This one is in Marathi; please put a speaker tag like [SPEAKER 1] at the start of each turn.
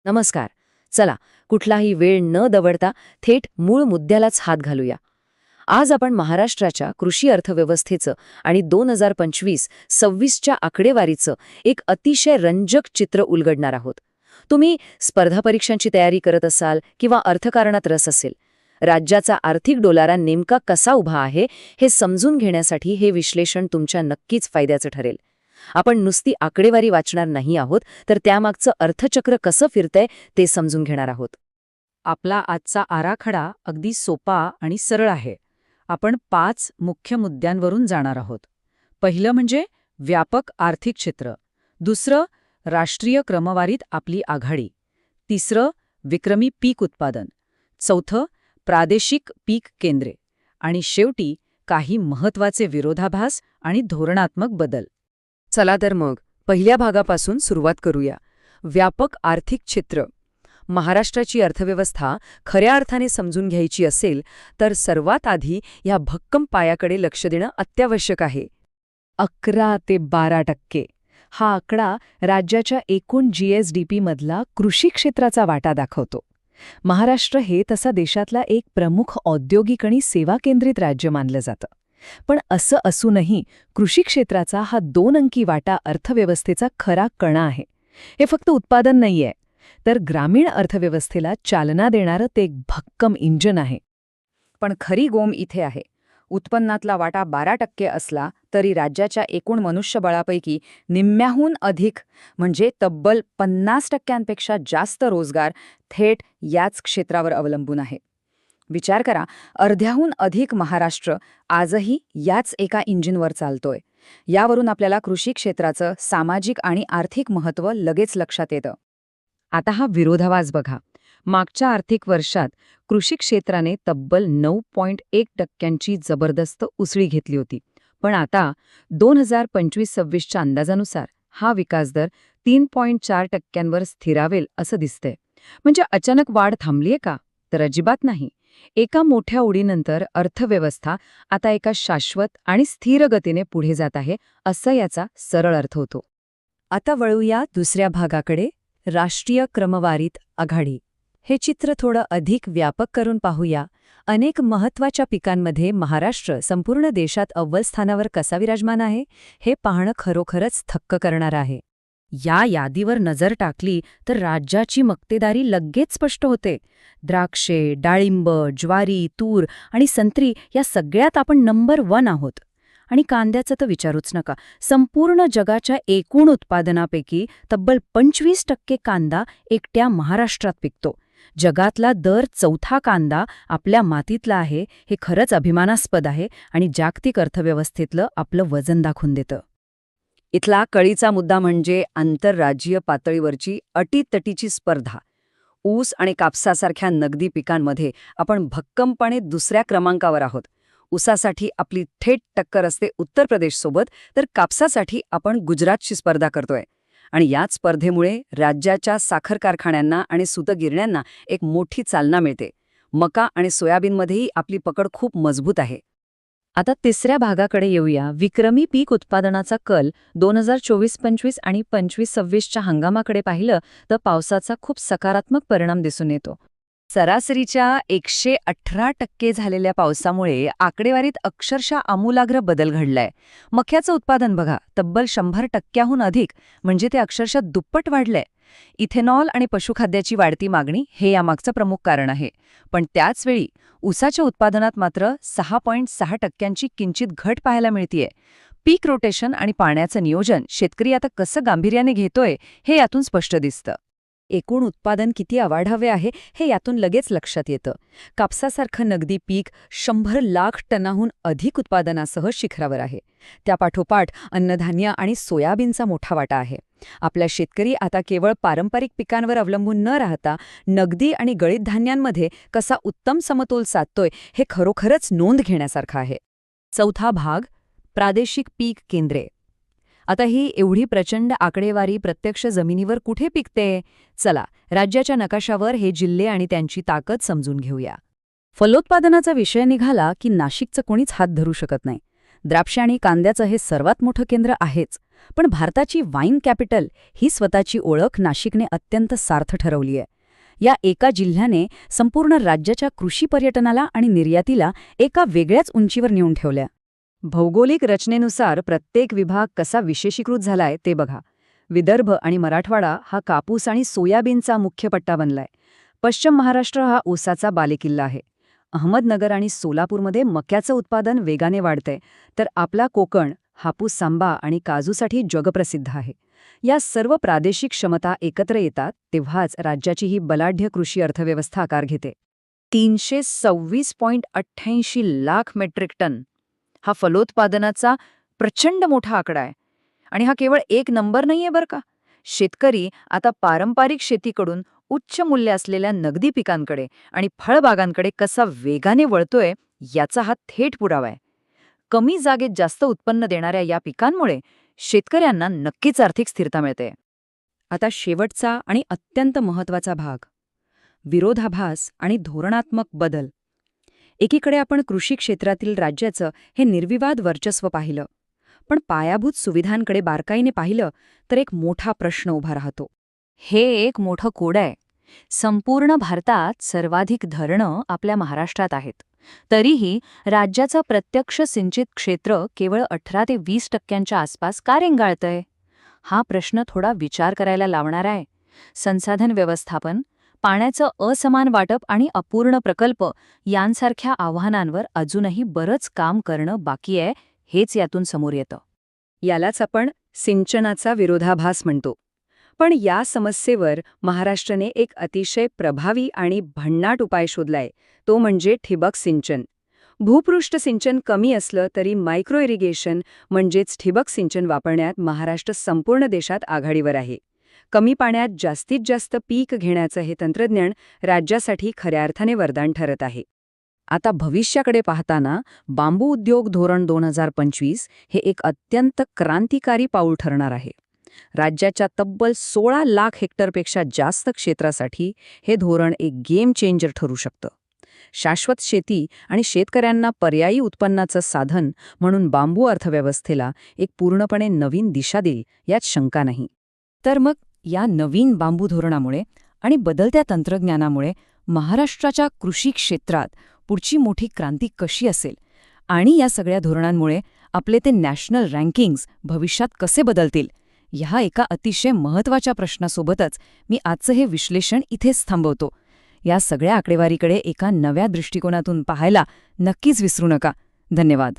[SPEAKER 1] नमस्कार. चला, कुठलाही वेळ न दवडता थेट मूळ मुद्द्यालाच हात घालूया. आज आपण महाराष्ट्राच्या कृषी अर्थव्यवस्थेचं आणि 2025-26च्या आकडेवारीचं एक अतिशय रंजक चित्र उलगडणार आहोत. तुम्ही स्पर्धा परीक्षांची तयारी करत असाल किंवा अर्थकारणात रस असेल, राज्याचा आर्थिक डोलारा नेमका कसा उभा आहे हे समजून घेण्यासाठी हे विश्लेषण तुमच्या नक्कीच फायद्याचं ठरेल. आपण नुसती आकडेवारी वाचणार नाही आहोत, तर त्यामागचं अर्थचक्र कसं फिरतंय ते समजून घेणार आहोत.
[SPEAKER 2] आपला आजचा आराखडा अगदी सोपा आणि सरळ आहे. आपण 5 मुख्य मुद्द्यांवरून जाणार आहोत. पहिलं म्हणजे व्यापक आर्थिक क्षेत्र, दुसरं राष्ट्रीय क्रमवारीत आपली आघाडी, तिसरं विक्रमी पीक उत्पादन, चौथं प्रादेशिक पीक केंद्रे आणि शेवटी काही महत्त्वाचे विरोधाभास आणि धोरणात्मक बदल.
[SPEAKER 1] चला तर मग पहिल्या भागापासून सुरुवात करूया. व्यापक आर्थिक क्षेत्र. महाराष्ट्राची अर्थव्यवस्था खऱ्या अर्थाने समजून घ्यायची असेल तर सर्वात आधी या भक्कम पायाकडे लक्ष देणं अत्यावश्यक आहे. 11 ते 12% हा आकडा राज्याच्या एकूण GSDP मधला कृषी क्षेत्राचा वाटा दाखवतो. महाराष्ट्र हे तसा देशातला एक प्रमुख औद्योगिक आणि सेवा केंद्रित राज्य मानलं जातं. पण असं असूनही कृषी क्षेत्राचा हा 2 अंकी वाटा अर्थव्यवस्थेचा खरा कणा आहे. हे फक्त उत्पादन नाहीये, तर ग्रामीण अर्थव्यवस्थेला चालना देणारं ते एक भक्कम इंजन आहे.
[SPEAKER 2] पण खरी गोम इथे आहे. उत्पन्नातला वाटा 12% असला तरी राज्याच्या एकूण मनुष्यबळापैकी निम्म्याहून अधिक म्हणजे तब्बल 50%पेक्षा जास्त रोजगार थेट याच क्षेत्रावर अवलंबून आहे. विचार करा, अर्ध्याहून अधिक महाराष्ट्र आजही याच एका इंजिनवर चालतोय. यावरून आपल्याला कृषी क्षेत्राचं सामाजिक आणि आर्थिक महत्त्व लगेच लक्षात येतं. आता हा विरोधाभास बघा. मागच्या आर्थिक वर्षात कृषी क्षेत्राने तब्बल 9.1% जबरदस्त उसळी घेतली होती. पण आता 2025-26च्या अंदाजानुसार हा विकासदर 3.4% स्थिरावेल असं दिसतंय. म्हणजे अचानक वाढ थांबलीये का? तर अजिबात नाही. एका मोठ्या उडीनंतर अर्थव्यवस्था आता एका शाश्वत आणि स्थिर गतीने पुढे जात आहे, असा याचा सरळ अर्थ होतो.
[SPEAKER 1] आता वळूया दुसऱ्या भागाकडे, राष्ट्रीय क्रमवारीत आघाडी. हे चित्र थोडं अधिक व्यापक करून पाहूया. अनेक महत्त्वाच्या पिकांमध्ये महाराष्ट्र संपूर्ण देशात अव्वल स्थानावर कसा विराजमान आहे हे पाहणं खरोखरच थक्क करणारं आहे. या यादीवर नजर टाकली तर राज्याची मक्तेदारी लगेच स्पष्ट होते. द्राक्षे, डाळिंब, ज्वारी, तूर आणि संत्री या सगळ्यात आपण नंबर 1 आहोत. आणि कांद्याचं तर विचारूच नका. संपूर्ण जगाच्या एकूण उत्पादनापैकी तब्बल 25% कांदा एकट्या महाराष्ट्रात पिकतो. जगातला दर 4था कांदा आपल्या मातीतला आहे. हे खरंच अभिमानास्पद आहे आणि जागतिक अर्थव्यवस्थेतलं आपलं वजन दाखवून देतं. इथला कळीचा मुद्दा म्हणजे आंतरराज्यीय पातळीवरची अटीतटीची स्पर्धा. ऊस आणि कापसासारख्या नगदी पिकांमध्ये आपण भक्कमपणे दुसऱ्या क्रमांकावर आहोत. ऊसासाठी आपली थेट टक्कर असते उत्तर प्रदेशसोबत, तर कापसासाठी आपण गुजरातशी स्पर्धा करतोय. आणि याच स्पर्धेमुळे राज्याच्या साखर कारखान्यांना आणि सूतगिरण्यांना एक मोठी चालना मिळते. मका आणि सोयाबीनमध्येही आपली पकड खूप मजबूत आहे. आता तिसऱ्या भागाकडे येऊया. विक्रमी पीक उत्पादनाचा कल 2024-25 आणि 25-26च्या हंगामाकडे पाहिलं तर पावसाचा खूप सकारात्मक परिणाम दिसून येतो. सरासरीच्या 118% झालेल्या पावसामुळे आकडेवारीत अक्षरशः आमूलाग्र बदल घडलाय. मक्याचं उत्पादन बघा, तब्बल 100%हून अधिक, म्हणजे ते अक्षरशः दुप्पट वाढलंय. इथेनॉल आणि पशुखाद्याची वाढती मागणी हे यामागचं प्रमुख कारण आहे. पण त्याचवेळी ऊसाच्या उत्पादनात मात्र 6.6%ची किंचित घट पाहायला मिळतीये. पीक रोटेशन आणि पाण्याचं नियोजन शेतकरी आता कसं गांभीर्याने घेतोय हे यातून स्पष्ट दिसतं. एकूण उत्पादन किती अवाढव्य आहे हे यातून लगेच लक्षात येतं. कापसासारखं नगदी पीक 100 लाख टनाहून अधिक उत्पादनासह शिखरावर आहे. त्यापाठोपाठ अन्नधान्य आणि सोयाबीनचा मोठा वाटा आहे. आपला शेतकरी आता केवळ पारंपरिक पिकांवर अवलंबून न राहता नगदी आणि गळीत धान्यांमध्ये कसा उत्तम समतोल साधतोय हे खरोखरच नोंद घेण्यासारखं आहे. चौथा भाग, प्रादेशिक पीक केंद्रे. आता ही एवढी प्रचंड आकडेवारी प्रत्यक्ष जमिनीवर कुठे पिकते? चला, राज्याच्या नकाशावर हे जिल्हे आणि त्यांची ताकद समजून घेऊया. फलोत्पादनाचा विषय निघाला की नाशिकचं कोणीच हात धरू शकत नाही.
[SPEAKER 2] द्राक्षे आणि कांद्याचं हे सर्वात मोठं केंद्र आहेच, पण भारताची वाईन कॅपिटल ही स्वतःची ओळख नाशिकने अत्यंत सार्थ ठरवली आहे. या एका जिल्ह्याने संपूर्ण राज्याच्या कृषी पर्यटनाला आणि निर्यातीला एका वेगळ्याच उंचीवर नेऊन ठेवल्या.
[SPEAKER 1] भौगोलिक रचनेनुसार प्रत्येक विभाग कसा विशेषीकृत झालाय ते बघा. विदर्भ आणि मराठवाडा हा कापूस आणि सोयाबीनचा मुख्य पट्टा बनलाय. पश्चिम महाराष्ट्र हा ऊसाचा बालेकिल्ला आहे. अहमदनगर आणि सोलापूरमध्ये मक्याचं उत्पादन वेगाने वाढतंय, तर आपला कोकण हापूस, सांबा आणि काजूसाठी जगप्रसिद्ध आहे. या सर्व प्रादेशिक क्षमता एकत्र येतात तेव्हाच राज्याची ही बलाढ्य कृषी अर्थव्यवस्था आकार घेते. 326.88 लाख मेट्रिक टन हा फलोत्पादनाचा प्रचंड मोठा आकडा आहे. आणि हा केवळ एक नंबर नाहीये बरं का. शेतकरी आता पारंपरिक शेतीकडून उच्च मूल्य असलेल्या नगदी पिकांकडे आणि फळबागांकडे कसा वेगाने वळतोय याचा हा थेट पुरावा आहे. कमी जागेत जास्त उत्पन्न देणाऱ्या या पिकांमुळे शेतकऱ्यांना नक्कीच आर्थिक स्थिरता मिळते. आता शेवटचा आणि अत्यंत महत्त्वाचा भाग, विरोधाभास आणि धोरणात्मक बदल. एकीकडे आपण कृषी क्षेत्रातील राज्याचं हे निर्विवाद वर्चस्व पाहिलं, पण पायाभूत सुविधांकडे बारकाईने पाहिलं तर एक मोठा प्रश्न उभा राहतो. हे एक मोठं कोड आहे. संपूर्ण भारतात सर्वाधिक धरणं आपल्या महाराष्ट्रात आहेत. तरीही राज्याचं प्रत्यक्ष सिंचित क्षेत्र केवळ 18 ते 20% आसपास का रेंगाळतंय? हा प्रश्न थोडा विचार करायला लावणारा आहे. संसाधन व्यवस्थापन, पाण्याचं असमान वाटप आणि अपूर्ण प्रकल्प यांसारख्या आव्हानांवर अजूनही बरंच काम करणं बाकी आहे, हेच यातून समोर येतं. यालाच आपण सिंचनाचा विरोधाभास म्हणतो. पण या समस्येवर महाराष्ट्राने एक अतिशय प्रभावी आणि भन्नाट उपाय शोधलाय, तो म्हणजे ठिबक सिंचन. भूपृष्ठ सिंचन कमी असलं तरी मायक्रो इरिगेशन म्हणजेच ठिबक सिंचन वापरण्यात महाराष्ट्र संपूर्ण देशात आघाडीवर आहे. कमी पाण्यात जास्तीत जास्त पीक घेण्याचं हे तंत्रज्ञान राज्यासाठी खऱ्या अर्थाने वरदान ठरत आहे. आता भविष्याकडे पाहताना बांबू उद्योग धोरण 2025 हे एक अत्यंत क्रांतिकारी पाऊल ठरणार आहे. राज्याच्या तब्बल 16 लाख हेक्टरपेक्षा जास्त क्षेत्रासाठी हे धोरण एक गेम चेंजर ठरू शकतं. शाश्वत शेती आणि शेतकऱ्यांना पर्यायी उत्पन्नाचं साधन म्हणून बांबू अर्थव्यवस्थेला एक पूर्णपणे नवीन दिशा देईल यात शंका नाही. तर मग या नवीन बांबू धोरणामुळे आणि बदलत्या तंत्रज्ञानामुळे महाराष्ट्राच्या कृषी क्षेत्रात पुढची मोठी क्रांती कशी असेल आणि या सगळ्या धोरणांमुळे आपले ते नॅशनल रँकिंग्स भविष्यात कसे बदलतील, ह्या एका अतिशय महत्त्वाच्या प्रश्नासोबतच मी आजचं हे विश्लेषण इथेच थांबवतो. या सगळ्या आकडेवारीकडे एका नव्या दृष्टिकोनातून पाहायला नक्कीच विसरू नका. धन्यवाद.